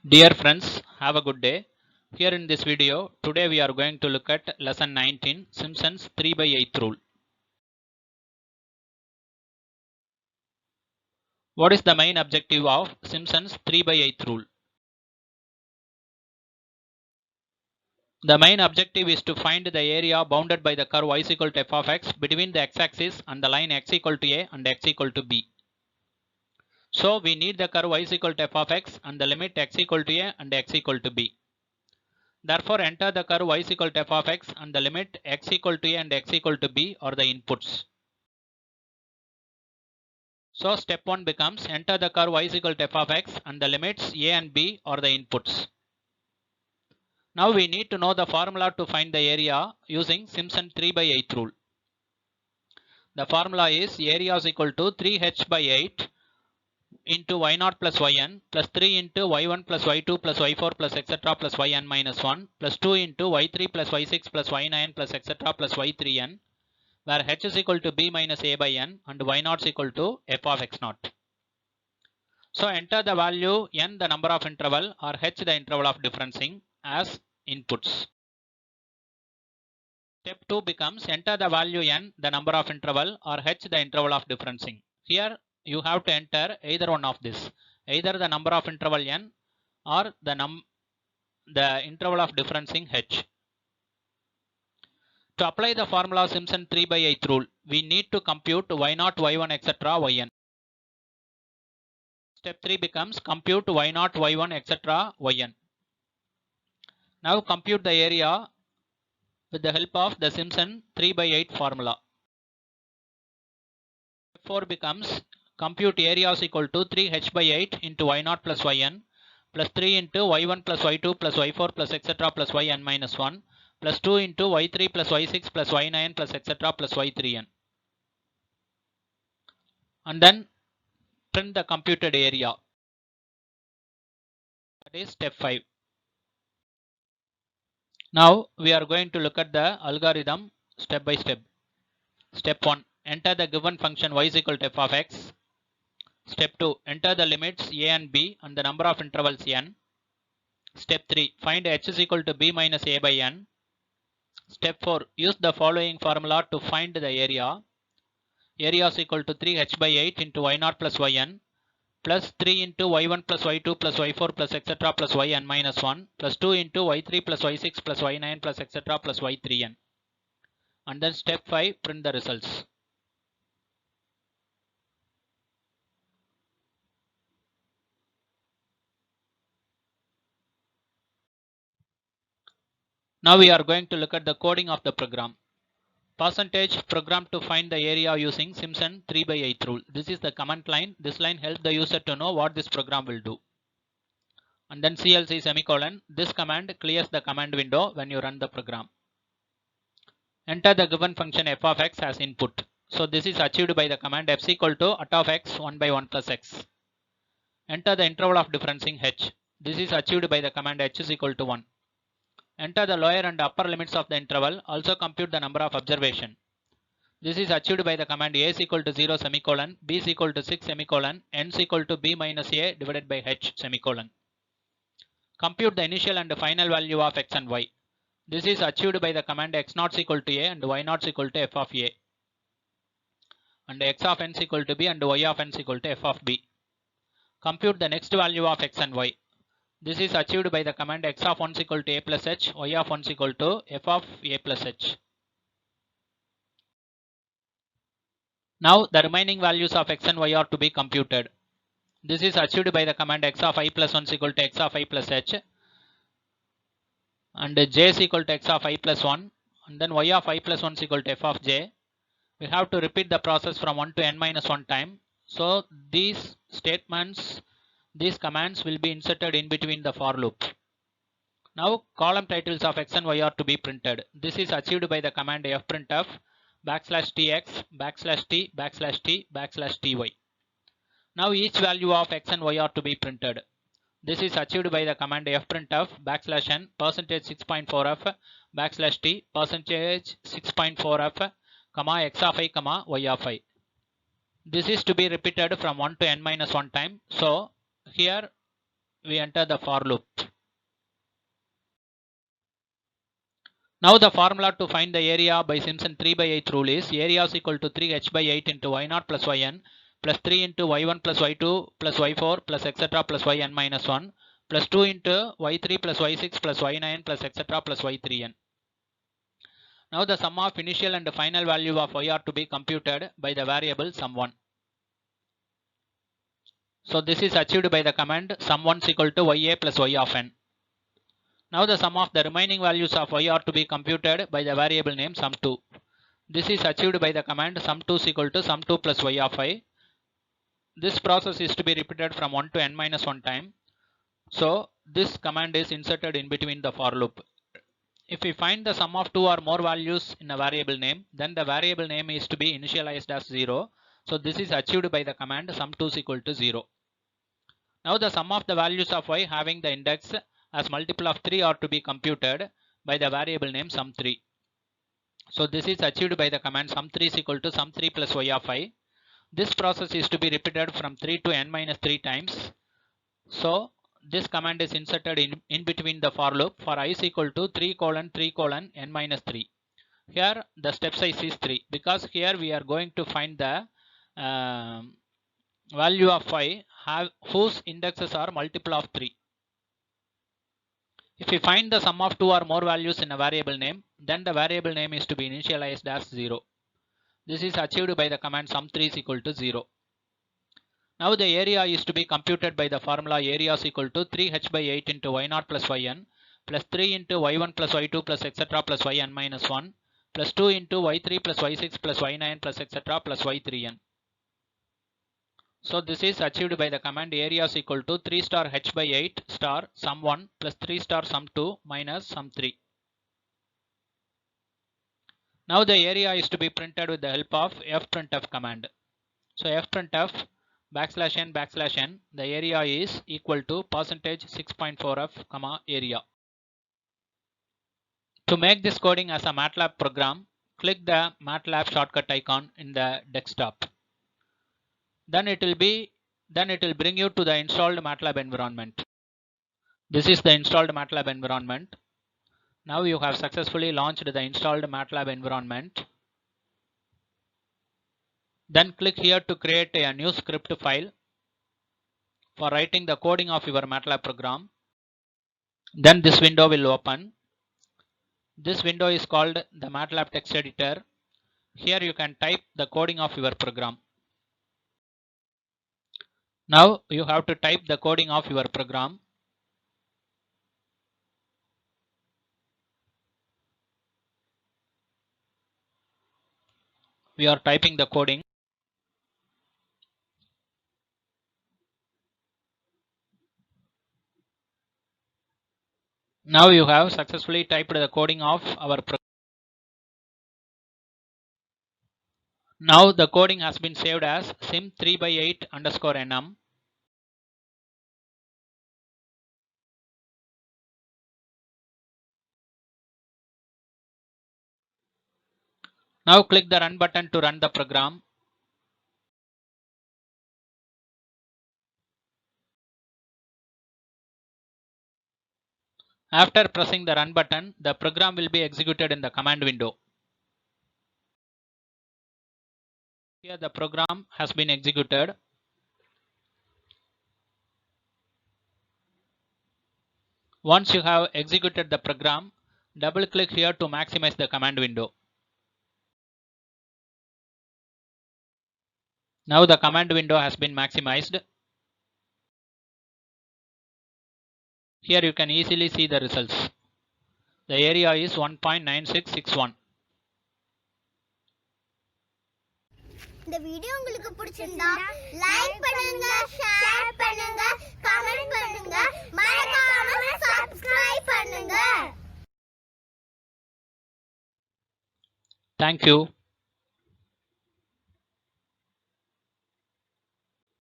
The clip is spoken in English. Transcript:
Dear friends, have a good day. Here in this video, today we are going to look at lesson 19, Simpson's 3 by 8 rule. What is the main objective of Simpson's 3 by 8 rule? The main objective is to find the area bounded by the curve y is equal to f of x between the x-axis and the line x equal to a and x equal to b. So we need the curve y is equal to f of x and the limit x equal to a and x equal to b. Therefore, enter the curve y is equal to f of x and the limit x equal to a and x equal to b are the inputs. So step 1 becomes enter the curve y is equal to f of x and the limits a and b are the inputs. Now we need to know the formula to find the area using Simpson 3 by 8 rule. The formula is area is equal to 3h by 8 into y0 plus yn plus 3 into y1 plus y2 plus y4 plus etc plus yn minus 1 plus 2 into y3 plus y6 plus y9 plus etc plus y3n, where h is equal to b minus a by n and y0 is equal to f of x0. So enter the value n, the number of interval, or h, the interval of differencing, as inputs. Step 2 becomes enter the value n, the number of interval, or h, the interval of differencing. Here you have to enter either one of this, either the number of interval n or the interval of differencing h. To apply the formula Simpson 3 by 8 rule, we need to compute y0, y1, etc. yn. Step 3 becomes compute y0, y1, etc. yn. Now compute the area with the help of the Simpson 3 by 8 formula. Step 4 becomes compute area is equal to 3h by 8 into y0 plus yn plus 3 into y1 plus y2 plus y4 plus etc plus yn minus 1 plus 2 into y3 plus y6 plus y9 plus etc plus y3n. And then print the computed area. That is step 5. Now we are going to look at the algorithm step by step. Step 1. Enter the given function y is equal to f of x. Step 2. Enter the limits a and b and the number of intervals n. Step 3. Find h is equal to b minus a by n. Step 4. Use the following formula to find the area. Area is equal to 3h by 8 into y0 plus yn plus 3 into y1 plus y2 plus y4 plus etc plus yn minus 1 plus 2 into y3 plus y6 plus y9 plus etc plus y3n. And then step 5, print the results. Now we are going to look at the coding of the program. Percentage program to find the area using Simpson 3 by 8 rule. This is the command line. This line helps the user to know what this program will do. And then CLC semicolon. This command clears the command window when you run the program. Enter the given function f of x as input. So this is achieved by the command f is equal to at of x 1 by 1 plus x. Enter the interval of differencing h. This is achieved by the command h is equal to 1. Enter the lower and upper limits of the interval. Also compute the number of observation. This is achieved by the command a is equal to 0 semicolon, b is equal to 6 semicolon, n is equal to b minus a divided by h semicolon. Compute the initial and final value of x and y. This is achieved by the command x0 is equal to a and y0 is equal to f of a. And x of n is equal to b and y of n is equal to f of b. Compute the next value of x and y. This is achieved by the command x of 1 is equal to a plus h, y of 1 is equal to f of a plus h. Now the remaining values of x and y are to be computed. This is achieved by the command x of I plus 1 is equal to x of I plus h and j is equal to x of I plus 1 and then y of I plus 1 is equal to f of j. We have to repeat the process from 1 to n minus 1 time. So these statements, these commands will be inserted in between the for loop. Now column titles of x and y are to be printed. This is achieved by the command fprintf \tx \t \ty. Now each value of x and y are to be printed. This is achieved by the command fprintf \n %6.4f \t %6.4f x of I, y of I. This is to be repeated from 1 to n minus 1 time. So here we enter the for loop. Now the formula to find the area by Simpson 3/8 rule is area is equal to 3h by 8 into y0 plus yn plus 3 into y1 plus y2 plus y4 plus etc. plus yn minus 1 plus 2 into y3 plus y6 plus y9 plus etc. plus y3n. Now the sum of initial and final value of y are to be computed by the variable sum1. So this is achieved by the command sum1 is equal to ya plus y of n. Now the sum of the remaining values of y are to be computed by the variable name sum2. This is achieved by the command sum2 is equal to sum2 plus y of I. This process is to be repeated from 1 to n minus 1 time. So this command is inserted in between the for loop. If we find the sum of two or more values in a variable name, then the variable name is to be initialized as 0. So this is achieved by the command sum2 is equal to 0. Now the sum of the values of y having the index as multiple of 3 are to be computed by the variable name sum3. So this is achieved by the command sum3 is equal to sum3 plus y of I. This process is to be repeated from 3 to n minus 3 times. So this command is inserted in between the for loop for I is equal to 3 colon 3 colon n minus 3. Here the step size is 3 because here we are going to find the value of y whose indexes are multiple of 3. If we find the sum of two or more values in a variable name, then the variable name is to be initialized as 0. This is achieved by the command sum3 is equal to 0. Now the area is to be computed by the formula area is equal to 3h by 8 into y0 plus yn plus 3 into y1 plus y2 plus etc. plus yn minus 1 plus 2 into y3 plus y6 plus y9 plus etc. plus y3n. So this is achieved by the command area is equal to 3 star h by 8 star sum1 plus 3 star sum2 minus sum3. Now the area is to be printed with the help of fprintf command. So fprintf \n the area is equal to percentage 6.4f comma area. To make this coding as a MATLAB program, click the MATLAB shortcut icon in the desktop. Then it will bring you to the installed MATLAB environment. This is the installed MATLAB environment. Now you have successfully launched the installed MATLAB environment. Then click here to create a new script file for writing the coding of your MATLAB program. Then this window will open. This window is called the MATLAB text editor. Here you can type the coding of your program. Now you have to type the coding of your program. We are typing the coding. Now you have successfully typed the coding of our program. Now the coding has been saved as sim3/8 underscore nm. Now click the run button to run the program. After pressing the run button, the program will be executed in the command window. Here the program has been executed. Once you have executed the program, double click here to maximize the command window. Now the command window has been maximized. Here you can easily see the results. The area is 1.9661. இந்த video உங்களுக்கு பிடிச்சிருந்தா like பண்ணுங்க, share பண்ணுங்க, comment பண்ணுங்க, மறக்காம Subscribe பண்ணுங்க. Thank you.